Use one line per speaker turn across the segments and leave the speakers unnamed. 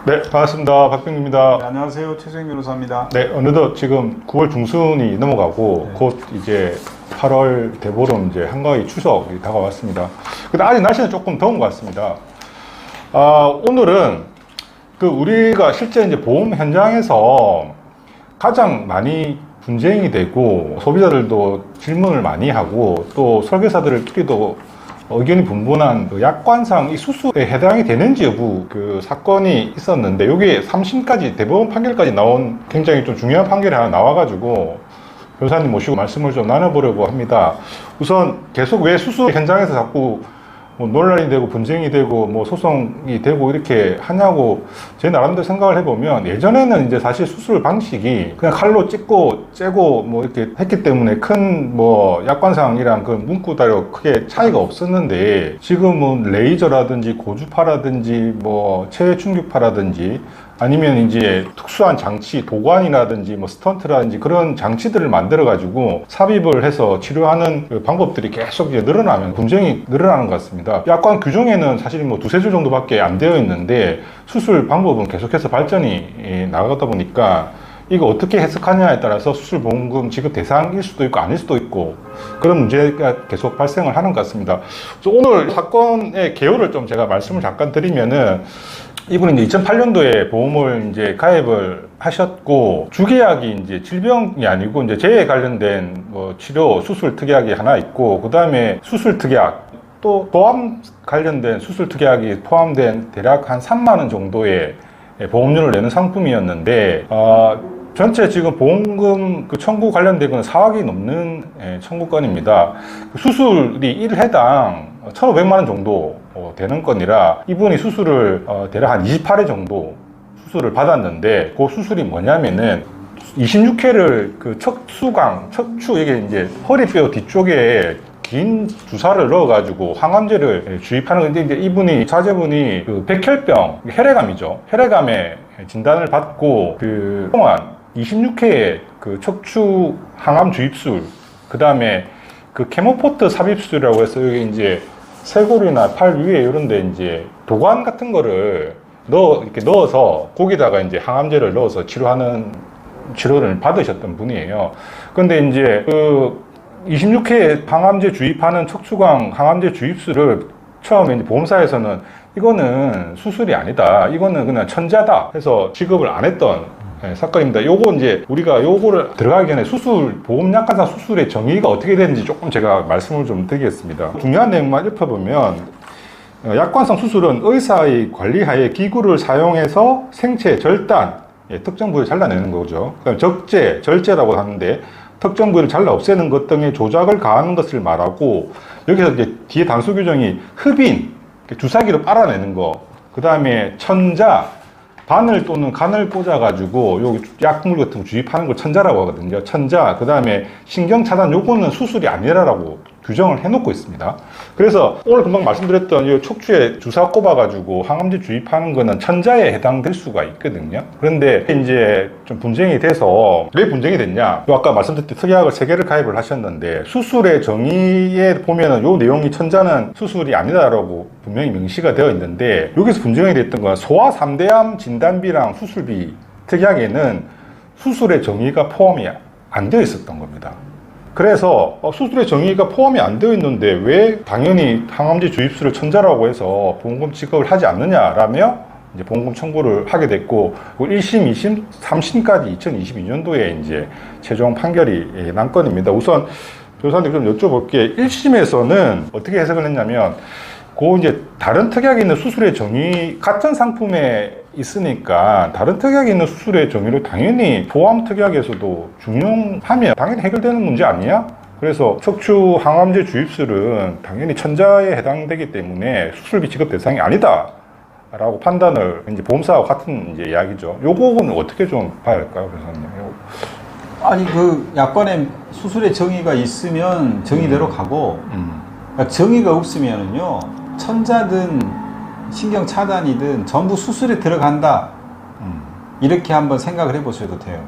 네, 반갑습니다. 박병규입니다.
네, 안녕하세요. 최수영 변호사입니다.
네, 어느덧 지금 9월 중순이 넘어가고
네.
곧 이제 8월 대보름 이제 한가위 추석이 다가왔습니다. 근데 아직 날씨는 조금 더운 것 같습니다. 오늘은 우리가 실제 이제 보험 현장에서 가장 많이 분쟁이 되고 소비자들도 질문을 많이 하고 또 설계사들끼리도 의견이 분분한 약관상 이 수수에 해당이 되는지 여부 사건이 있었는데, 여기에 3심까지 대법원 판결까지 나온 굉장히 좀 중요한 판결이 하나 나와가지고 변호사님 모시고 말씀을 좀 나눠보려고 합니다. 우선 계속 왜 수수 현장에서 자꾸 논란이 되고 분쟁이 되고 소송이 되고 이렇게 하냐고 제 나름대로 생각을 해보면, 예전에는 이제 사실 수술 방식이 그냥 칼로 찢고 째고 이렇게 했기 때문에 큰 약관상이랑 그 문구따로 크게 차이가 없었는데, 지금은 레이저라든지 고주파라든지 체외 충격파라든지 아니면 이제 특수한 장치, 도관이라든지 스턴트라든지 그런 장치들을 만들어 가지고 삽입을 해서 치료하는 방법들이 계속 이제 늘어나면 분쟁이 늘어나는 것 같습니다. 약관 규정에는 사실 두세 줄 정도밖에 안 되어 있는데, 수술 방법은 계속해서 발전이 나가다 보니까 이거 어떻게 해석하냐에 따라서 수술보험금 지급 대상일 수도 있고 아닐 수도 있고 그런 문제가 계속 발생을 하는 것 같습니다. 그래서 오늘 사건의 개요를 좀 제가 말씀을 잠깐 드리면은, 이분이 이제 2008년도에 보험을 이제 가입을 하셨고, 주계약이 이제 질병이 아니고 이제 재해 관련된 치료 수술 특약이 하나 있고, 그 다음에 수술 특약 또 보험 관련된 수술 특약이 포함된 대략 한 3만 원 정도의 보험료를 내는 상품이었는데, 전체 지금 보험금 청구 관련된 건 4억이 넘는 청구건입니다. 수술이 1회당 1,500만 원 정도 되는 건이라, 이분이 수술을 대략 한 28회 정도 수술을 받았는데, 그 수술이 뭐냐면은 26회를 척추, 이게 이제 허리뼈 뒤쪽에 긴 주사를 넣어가지고 항암제를 주입하는 건데, 이제 이분이 자제분이 백혈병, 혈액암이죠. 혈액암에 진단을 받고 동안 26회의 척추 항암 주입술, 그 다음에 케모포트 삽입술이라고 해서 여기 이제 쇄골이나 팔 위에 이런 데 이제 도관 같은 거를 이렇게 넣어서 거기다가 이제 항암제를 넣어서 치료를 받으셨던 분이에요. 근데 이제 26회 항암제 주입하는 척추관 항암제 주입술을 처음에 이제 보험사에서는 이거는 수술이 아니다, 이거는 그냥 천자다 해서 지급을 안 했던 사건입니다. 요거 이제 우리가 요거를 들어가기 전에 보험약관상 수술의 정의가 어떻게 되는지 조금 제가 말씀을 좀 드리겠습니다. 중요한 내용만 짚어보면, 약관상 수술은 의사의 관리하에 기구를 사용해서 생체 절단, 특정 부위를 잘라내는 거죠. 그다음에 적재, 절제라고 하는데, 특정 부위를 잘라 없애는 것 등의 조작을 가하는 것을 말하고, 여기서 이제 뒤에 단수 규정이 흡인, 주사기로 빨아내는 거, 그 다음에 천자, 바늘 또는 간을 꽂아가지고 여기 약물 같은 거 주입하는 걸 천자라고 하거든요. 천자, 그 다음에 신경 차단, 요거는 수술이 아니라고 규정을 해놓고 있습니다. 그래서 오늘 금방 말씀드렸던 이 척추에 주사 꼽아가지고 항암제 주입하는 거는 천자에 해당될 수가 있거든요. 그런데 이제 좀 분쟁이 돼서, 왜 분쟁이 됐냐? 아까 말씀드렸듯이 특약을 3개를 가입을 하셨는데, 수술의 정의에 보면은 요 내용이 천자는 수술이 아니다라고 분명히 명시가 되어 있는데, 여기서 분쟁이 됐던 건 소아 3대암 진단비랑 수술비 특약에는 수술의 정의가 포함이 안 되어 있었던 겁니다. 그래서 수술의 정의가 포함이 안 되어 있는데 왜 당연히 항암제 주입술을 천자라고 해서 보험금 지급을 하지 않느냐라며 이제 보험금 청구를 하게 됐고, 1심, 2심, 3심까지 2022년도에 이제 최종 판결이 난 건입니다. 우선 변호사님 좀 여쭤볼게. 1심에서는 어떻게 해석을 했냐면, 이제 다른 특약이 있는 수술의 정의, 같은 상품에 있으니까 다른 특약이 있는 수술의 정의를 당연히 보험 특약에서도 준용하면 당연히 해결되는 문제 아니야? 그래서 척추 항암제 주입술은 당연히 천자에 해당되기 때문에 수술비 지급 대상이 아니다 라고 판단을, 이제 보험사와 같은 이제 이야기죠. 요거는 어떻게 좀 봐야 할까요, 변호사님?
아니, 약관에 수술의 정의가 있으면 정의대로 가고, 그러니까 정의가 없으면은요, 천자든 신경 차단이든 전부 수술에 들어간다, 이렇게 한번 생각을 해보셔도 돼요.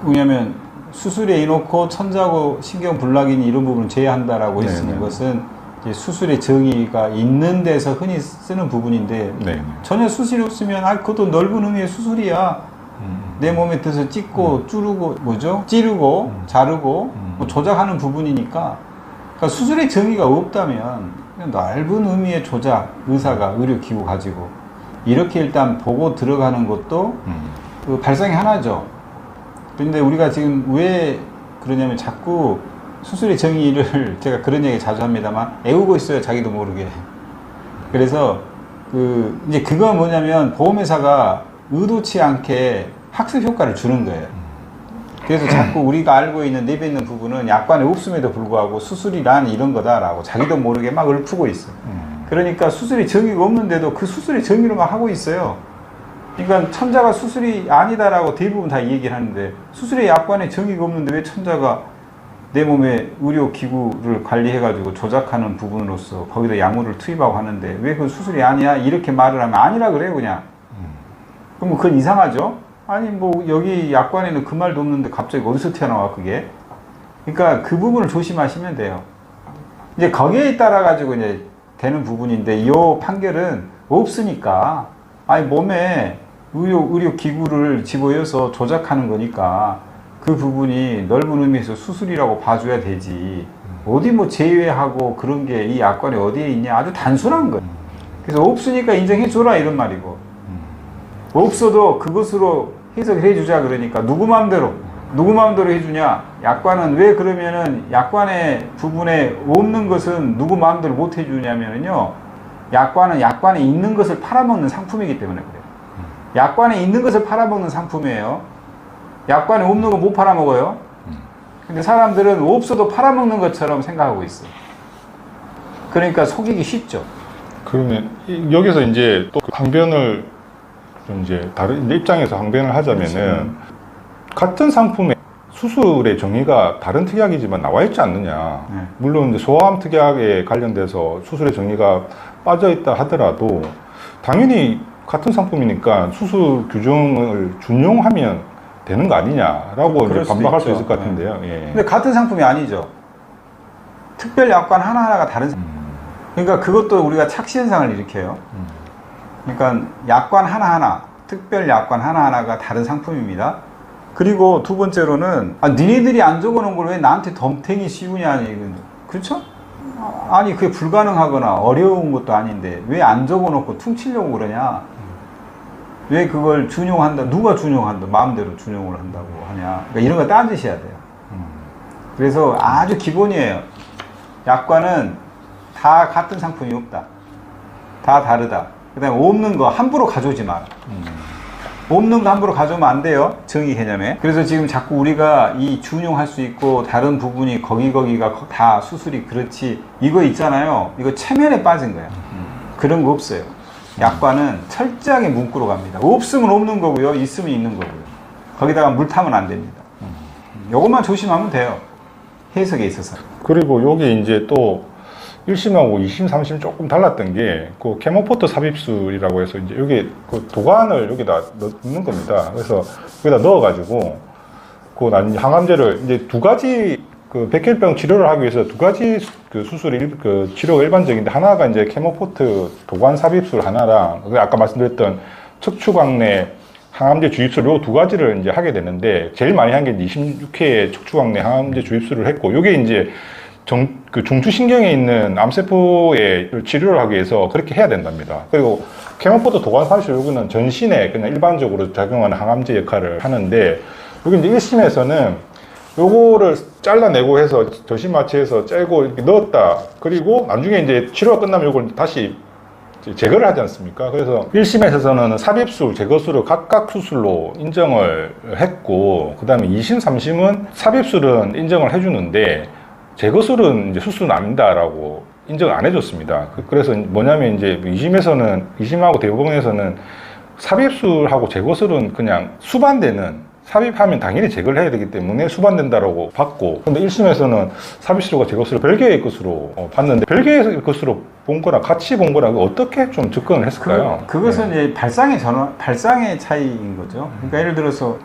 왜냐하면 수술에 이놓고 천자고 신경 불락이니 이런 부분을 제외한다라고 했으니, 것은 이제 수술의 정의가 있는 데서 흔히 쓰는 부분인데
네.
전혀 수술이 없으면 그것도 넓은 의미의 수술이야. 내 몸에 들어서 찢고 찌르고 찌르고 자르고 뭐 조작하는 부분이니까 그러니까 수술의 정의가 없다면 그냥 넓은 의미의 조작 의사가 의료기구 가지고 이렇게 일단 보고 들어가는 것도 그 발상이 하나죠. 그런데 우리가 지금 왜 그러냐면 자꾸 수술의 정의를 제가 그런 얘기 자주 합니다만 애우고 있어요. 자기도 모르게. 그래서 이제 그건 뭐냐면 보험회사가 의도치 않게 학습 효과를 주는 거예요. 그래서 자꾸 우리가 알고 있는 내뱉는 부분은 약관에 없음에도 불구하고 수술이란 이런 거다라고 자기도 모르게 막 읊고 있어요. 그러니까 수술의 정의가 없는데도 그 수술의 정의로 막 하고 있어요. 그러니까 천자가 수술이 아니다라고 대부분 다 얘기를 하는데 수술의 약관에 정의가 없는데 왜 천자가 내 몸의 의료기구를 관리해가지고 조작하는 부분으로서 거기다 약물을 투입하고 하는데 왜 그건 수술이 아니야? 이렇게 말을 하면 아니라 그래요 그냥. 그럼 그건 이상하죠? 아니 뭐 여기 약관에는 그 말도 없는데 갑자기 어디서 튀어나와 그게? 그러니까 그 부분을 조심하시면 돼요. 이제 거기에 따라 가지고 이제 되는 부분인데 이 판결은 없으니까 아니 몸에 의료기구를 집어여서 조작하는 거니까 그 부분이 넓은 의미에서 수술이라고 봐줘야 되지 어디 뭐 제외하고 그런 게 이 약관에 어디에 있냐 아주 단순한 거예요. 그래서 없으니까 인정해줘라 이런 말이고 없어도 그것으로 해석을 해주자 그러니까 누구 마음대로 해주냐 약관은 왜 그러면은 약관의 부분에 없는 것은 누구 마음대로 못 해주냐면요 약관은 약관에 있는 것을 팔아먹는 상품이기 때문에 그래요. 약관에 있는 것을 팔아먹는 상품이에요. 약관에 없는 거 못 팔아먹어요. 근데 사람들은 없어도 팔아먹는 것처럼 생각하고 있어요. 그러니까 속이기 쉽죠.
그러면 여기서 이제 또 항변을 좀 이제 다른 입장에서 항변을 하자면은 같은 상품에 수술의 정의가 다른 특약이지만 나와 있지 않느냐.
네.
물론 이제 소아암 특약에 관련돼서 수술의 정의가 빠져 있다 하더라도 당연히 같은 상품이니까 수술 규정을 준용하면 되는 거 아니냐라고 이제 반박할 수 있을 것 같은데요.
네.
예.
근데 같은 상품이 아니죠. 특별 약관 하나하나가 다른 상품. 그러니까 그것도 우리가 착시 현상을 일으켜요. 그러니까 약관 하나하나, 특별 약관 하나하나가 다른 상품입니다. 그리고 두 번째로는 니네들이 안 적어놓은 걸 왜 나한테 덤탱이 씌우냐 이건 그렇죠? 아니 그게 불가능하거나 어려운 것도 아닌데 왜 안 적어놓고 퉁치려고 그러냐? 왜 그걸 준용한다? 누가 준용한다? 마음대로 준용을 한다고 하냐? 그러니까 이런 거 따지셔야 돼요. 그래서 아주 기본이에요. 약관은 다 같은 상품이 없다. 다 다르다. 그 다음에 없는 거 함부로 가져오지 마라. 없는 거 함부로 가져오면 안 돼요. 정의 개념에. 그래서 지금 자꾸 우리가 이 준용할 수 있고 다른 부분이 거기가 다 수술이 그렇지 이거 있잖아요. 이거 체면에 빠진 거야. 그런 거 없어요. 약관은 철저하게 문구로 갑니다. 없으면 없는 거고요. 있으면 있는 거고요. 거기다가 물 타면 안 됩니다. 요것만 조심하면 돼요. 해석에 있어서.
그리고 여기 이제 또 1심하고 2심, 3심 조금 달랐던 게, 그 케모포트 삽입술이라고 해서 이제 여기 그 도관을 여기다 넣는 겁니다. 그래서 여기다 넣어가지고, 그 난 항암제를 이제 두 가지 그 백혈병 치료를 하기 위해서 두 가지 그 수술이 그 치료가 일반적인데 하나가 이제 케모포트 도관 삽입술 하나랑 아까 말씀드렸던 척추광내 항암제 주입술 요 두 가지를 이제 하게 되는데 제일 많이 한 게 26회 척추광내 항암제 주입술을 했고 요게 이제 그 중추신경에 있는 암세포의 치료를 하기 위해서 그렇게 해야 된답니다. 그리고 케모포트 도관 삽입술 요거는 전신에 그냥 일반적으로 작용하는 항암제 역할을 하는데 여기 이제 1심에서는 요거를 잘라내고 해서 저심마취해서 째고 이렇게 넣었다. 그리고 나중에 이제 치료가 끝나면 요걸 다시 제거를 하지 않습니까? 그래서 1심에서는 삽입술, 제거술을 각각 수술로 인정을 했고, 그 다음에 2심, 3심은 삽입술은 인정을 해주는데, 제거술은 이제 수술은 아니다라고 인정을 안 해줬습니다. 그래서 뭐냐면 이제 2심하고 대법원에서는 삽입술하고 제거술은 그냥 수반되는 삽입하면 당연히 제거를 해야 되기 때문에 수반된다라고 봤고 근데 1심에서는 삽입술과 제거술을 별개의 것으로 봤는데 별개의 것으로 본 거랑 같이 본 거랑 어떻게 좀 접근을 했을까요?
그것은 이제 발상의 차이인 거죠. 그러니까 예를 들어서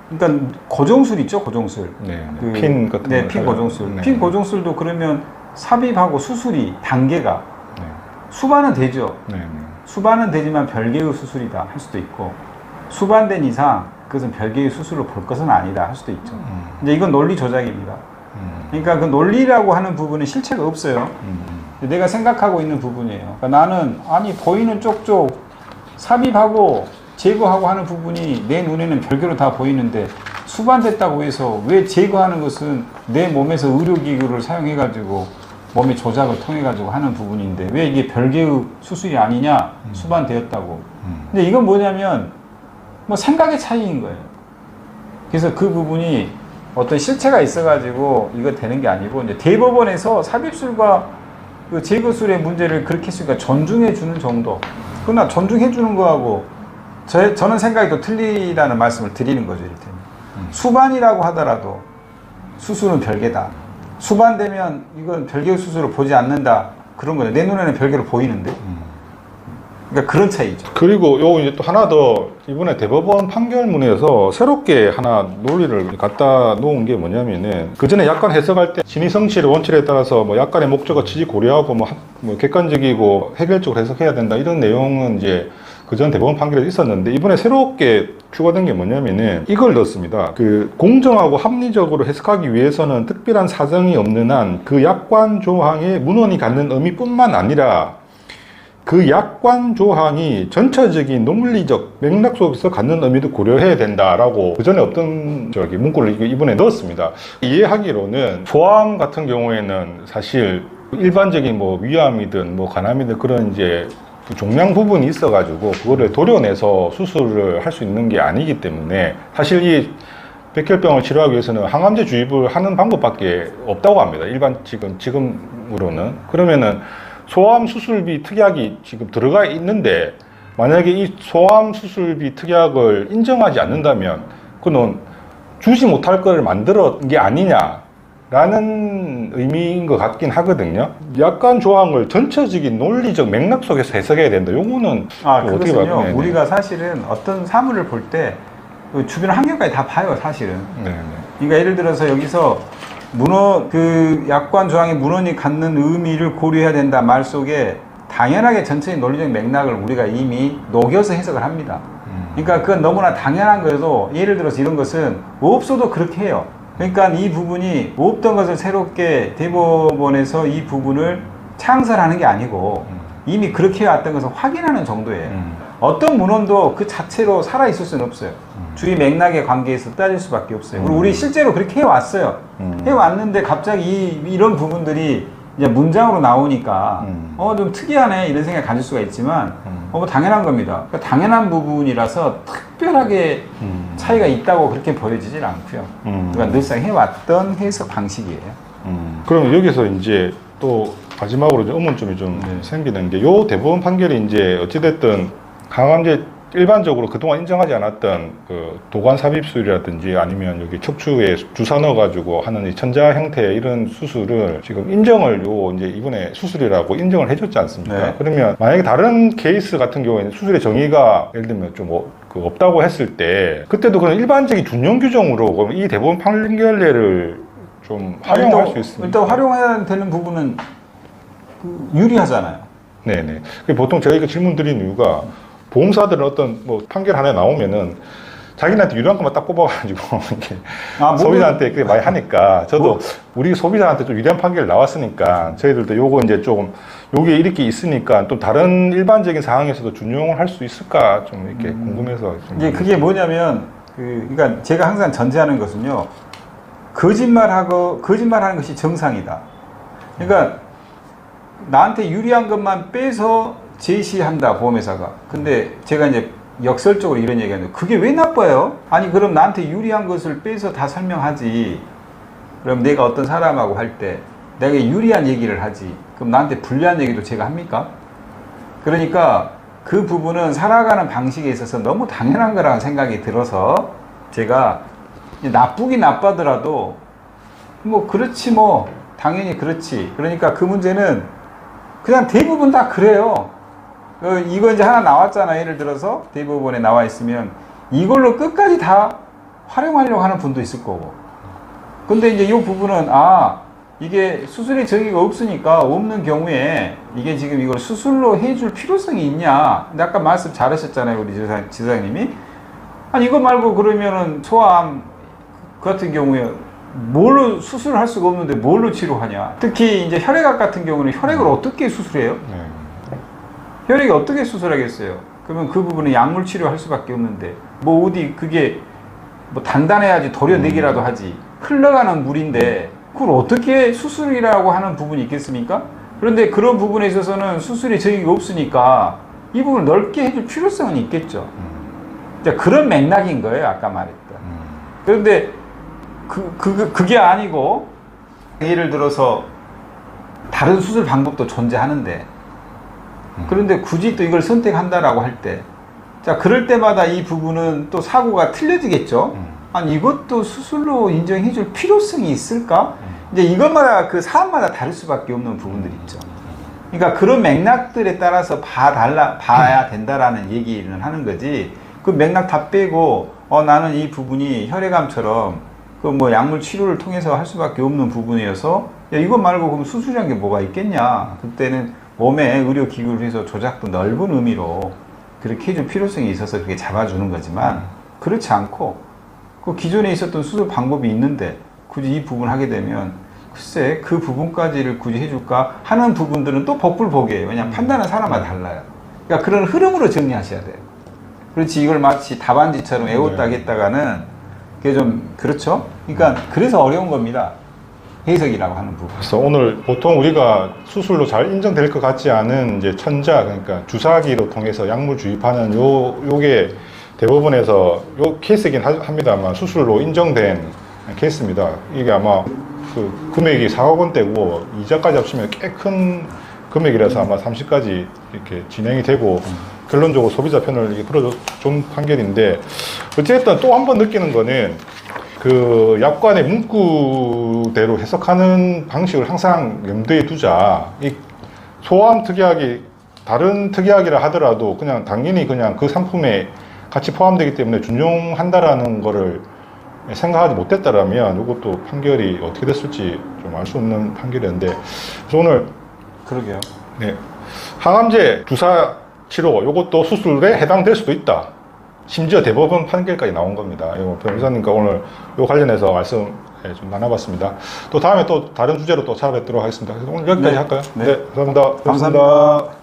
그러니까 고정술 있죠, 고정술.
네, 핀 같은
네, 핀 고정술.
네.
핀 고정술도 그러면 삽입하고 수술이 단계가
네.
수반은 되죠.
네. 네.
수반은 되지만 별개의 수술이다 할 수도 있고, 수반된 이상 그것은 별개의 수술로 볼 것은 아니다 할 수도 있죠. 이제 이건 논리 조작입니다. 그러니까 그 논리라고 하는 부분은 실체가 없어요. 내가 생각하고 있는 부분이에요. 그러니까 나는 아니 보이는 쪽쪽 삽입하고 제거하고 하는 부분이 내 눈에는 별개로 다 보이는데 수반됐다고 해서 왜 제거하는 것은 내 몸에서 의료기구를 사용해 가지고 몸의 조작을 통해 가지고 하는 부분인데 왜 이게 별개의 수술이 아니냐, 수반되었다고. 근데 이건 뭐냐면 뭐 생각의 차이인 거예요. 그래서 그 부분이 어떤 실체가 있어 가지고 이거 되는 게 아니고, 이제 대법원에서 삽입술과 그 제거술의 문제를 그렇게 했으니까 존중해 주는 정도. 그러나 존중해 주는 거하고 저는 생각이 또 틀리다는 말씀을 드리는 거죠. 이를테면 수반이라고 하더라도 수술은 별개다. 수반되면 이건 별개의 수술을 보지 않는다. 그런 거죠. 내 눈에는 별개로 보이는데. 그러니까 그런 차이죠.
그리고 요 이제 또 하나 더 이번에 대법원 판결문에서 새롭게 하나 논리를 갖다 놓은 게 뭐냐면은, 그 전에 약관 해석할 때 신의성실의 원칙에 따라서 뭐 약관의 목적과 취지 고려하고 뭐 객관적이고 해결적으로 해석해야 된다, 이런 내용은 이제 그전 대법원 판결에 있었는데, 이번에 새롭게 추가된 게 뭐냐면은 이걸 넣었습니다. 그 공정하고 합리적으로 해석하기 위해서는 특별한 사정이 없는 한 그 약관 조항의 문헌이 갖는 의미뿐만 아니라 그 약관 조항이 전체적인 논리적 맥락 속에서 갖는 의미도 고려해야 된다라고 그 전에 없던 문구를 이번에 넣었습니다. 이해하기로는 소암 같은 경우에는 사실 일반적인 뭐 위암이든 뭐 간암이든 그런 이제 종양 부분이 있어가지고 그거를 도려내서 수술을 할 수 있는 게 아니기 때문에 사실 이 백혈병을 치료하기 위해서는 항암제 주입을 하는 방법밖에 없다고 합니다. 일반 지금으로는. 그러면은 소암 수술비 특약이 지금 들어가 있는데, 만약에 이 소암 수술비 특약을 인정하지 않는다면 그는 주지 못할 거를 만들었던 게 아니냐라는 의미인 것 같긴 하거든요. 약관 조항을 전체적인 논리적 맥락 속에서 해석해야 된다. 요거는 어떻게
그것은요,
봐요?
우리가 사실은 어떤 사물을 볼 때 주변 환경까지 다 봐요, 사실은.
네네.
그러니까 예를 들어서 여기서 그 약관 조항의 문헌이 갖는 의미를 고려해야 된다 말 속에 당연하게 전체의 논리적 맥락을 우리가 이미 녹여서 해석을 합니다. 그러니까 그건 너무나 당연한 거여도, 예를 들어서 이런 것은 없어도 그렇게 해요. 그러니까 이 부분이 없던 것을 새롭게 대법원에서 이 부분을 창설하는 게 아니고 이미 그렇게 해왔던 것을 확인하는 정도예요. 어떤 문헌도 그 자체로 살아있을 수는 없어요. 주의 맥락의 관계에서 따질 수밖에 없어요. 그리고 우리 실제로 그렇게 해왔어요. 해왔는데 갑자기 이런 부분들이 이제 문장으로 나오니까 좀 특이하네 이런 생각이 가질 수가 있지만 뭐 당연한 겁니다. 그러니까 당연한 부분이라서 특별하게 차이가 있다고 그렇게 보여지질 않고요. 그러니까 늘상 해왔던 해석 방식이에요.
그럼 여기서 이제 또 마지막으로 좀 의문점이 좀 생기는 게, 요 대법원 판결이 이제 어찌됐든 항암제 일반적으로 그동안 인정하지 않았던 그 도관 삽입술이라든지 아니면 여기 척추에 주사 넣어가지고 하는 이 천자 형태의 이런 수술을 지금 인정을 이제 이번에 수술이라고 인정을 해줬지 않습니까?
네.
그러면 만약에 다른 케이스 같은 경우에는 수술의 정의가 예를 들면 좀 없다고 했을 때, 그때도 그런 일반적인 준용 규정으로 이 대법원 판결례를 좀 활용할 수 있습니다.
일단 활용해야 되는 부분은 유리하잖아요.
네네. 보통 제가 이거 질문 드린 이유가, 보험사들은 어떤 뭐 판결 하나 나오면은 자기네한테 유리한 것만 딱 뽑아가지고 이렇게 소비자한테 그렇게 많이 하니까, 저도 우리 소비자한테 좀 유리한 판결 나왔으니까 저희들도 요거 이제 좀 요게 이렇게 있으니까 또 다른 일반적인 상황에서도 준용을 할 수 있을까 좀 이렇게 궁금해서 좀.
이게 그게 뭐냐면 그러니까 제가 항상 전제하는 것은요, 거짓말하는 것이 정상이다. 그러니까 나한테 유리한 것만 빼서 제시한다, 보험회사가. 근데 제가 이제 역설적으로 이런 얘기하는데, 그게 왜 나빠요? 아니 그럼 나한테 유리한 것을 빼서 다 설명하지. 그럼 내가 어떤 사람하고 할 때 내가 유리한 얘기를 하지. 그럼 나한테 불리한 얘기도 제가 합니까? 그러니까 그 부분은 살아가는 방식에 있어서 너무 당연한 거라는 생각이 들어서, 제가 나쁘긴 나빠더라도 뭐 그렇지, 뭐 당연히 그렇지. 그러니까 그 문제는 그냥 대부분 다 그래요. 이거 이제 하나 나왔잖아. 예를 들어서 대법원에 나와 있으면 이걸로 끝까지 다 활용하려고 하는 분도 있을 거고. 근데 이제 이 부분은 이게 수술의 정의가 없으니까 없는 경우에 이게 지금 이걸 수술로 해줄 필요성이 있냐? 근데 아까 말씀 잘하셨잖아요, 우리 지사님이. 아니 이거 말고 그러면은 소아암 같은 경우에 뭘로 수술을 할 수가 없는데 뭘로 치료하냐? 특히 이제 혈액암 같은 경우는 혈액을 어떻게 수술해요?
네.
혈액이 어떻게 수술하겠어요? 그러면 그 부분은 약물 치료할 수밖에 없는데 뭐 어디 그게 뭐 단단해야지 도려내기라도 하지 흘러가는 물인데 그걸 어떻게 수술이라고 하는 부분이 있겠습니까? 그런데 그런 부분에 있어서는 수술의 정의가 없으니까 이 부분을 넓게 해줄 필요성은 있겠죠. 이제 그런 맥락인 거예요, 아까 말했던. 그런데 그게 아니고 예를 들어서 다른 수술 방법도 존재하는데 그런데 굳이 또 이걸 선택한다라고 할 때, 자, 그럴 때마다 이 부분은 또 사고가 틀려지겠죠? 아니, 이것도 수술로 인정해 줄 필요성이 있을까? 이제 이것마다 그 사안마다 다를 수밖에 없는 부분들이 있죠. 그러니까 그런 맥락들에 따라서 봐야 된다라는 얘기는 하는 거지, 그 맥락 다 빼고, 나는 이 부분이 혈액암처럼 그 뭐 약물 치료를 통해서 할 수밖에 없는 부분이어서, 야, 이거 말고 그럼 수술이란 게 뭐가 있겠냐? 그때는 몸에 의료기구를 해서 조작도 넓은 의미로 그렇게 해줄 필요성이 있어서 그게 잡아주는 거지만 그렇지 않고 그 기존에 있었던 수술 방법이 있는데 굳이 이 부분 하게 되면 글쎄 그 부분까지를 굳이 해줄까 하는 부분들은 또 복불복이에요. 왜냐하면 판단은 사람마다 달라요. 그러니까 그런 흐름으로 정리하셔야 돼요. 그렇지 이걸 마치 답안지처럼 애웠다 했다가는 그게 좀 그렇죠. 그러니까 그래서 어려운 겁니다. 해석이라고 하는 부분.
그래서 오늘 보통 우리가 수술로 잘 인정될 것 같지 않은 이제 천자, 그러니까 주사기로 통해서 약물 주입하는 요게 대법원에서 요 케이스이긴 합니다만 수술로 인정된 케이스입니다. 이게 아마 그 금액이 4억 원대고 이자까지 합치면 꽤 큰 금액이라서 아마 30까지 이렇게 진행이 되고 결론적으로 소비자 편을 이렇게 들어준 판결인데, 어쨌든 또 한 번 느끼는 거는 그 약관의 문구대로 해석하는 방식을 항상 염두에 두자. 이 소아암 특약이 다른 특약이라 하더라도 그냥 당연히 그냥 그 상품에 같이 포함되기 때문에 준용한다라는 거를 생각하지 못했다라면 이것도 판결이 어떻게 됐을지 좀 알 수 없는 판결이었는데, 그래서 오늘
그러게요.
네, 항암제 주사 치료 이것도 수술에 해당될 수도 있다. 심지어 대법원 판결까지 나온 겁니다. 이거 변호사님과 오늘 이 관련해서 말씀 좀 나눠봤습니다. 또 다음에 또 다른 주제로 또 찾아뵙도록 하겠습니다. 그래서 오늘 여기까지
네.
할까요?
네.
네, 감사합니다.
감사합니다.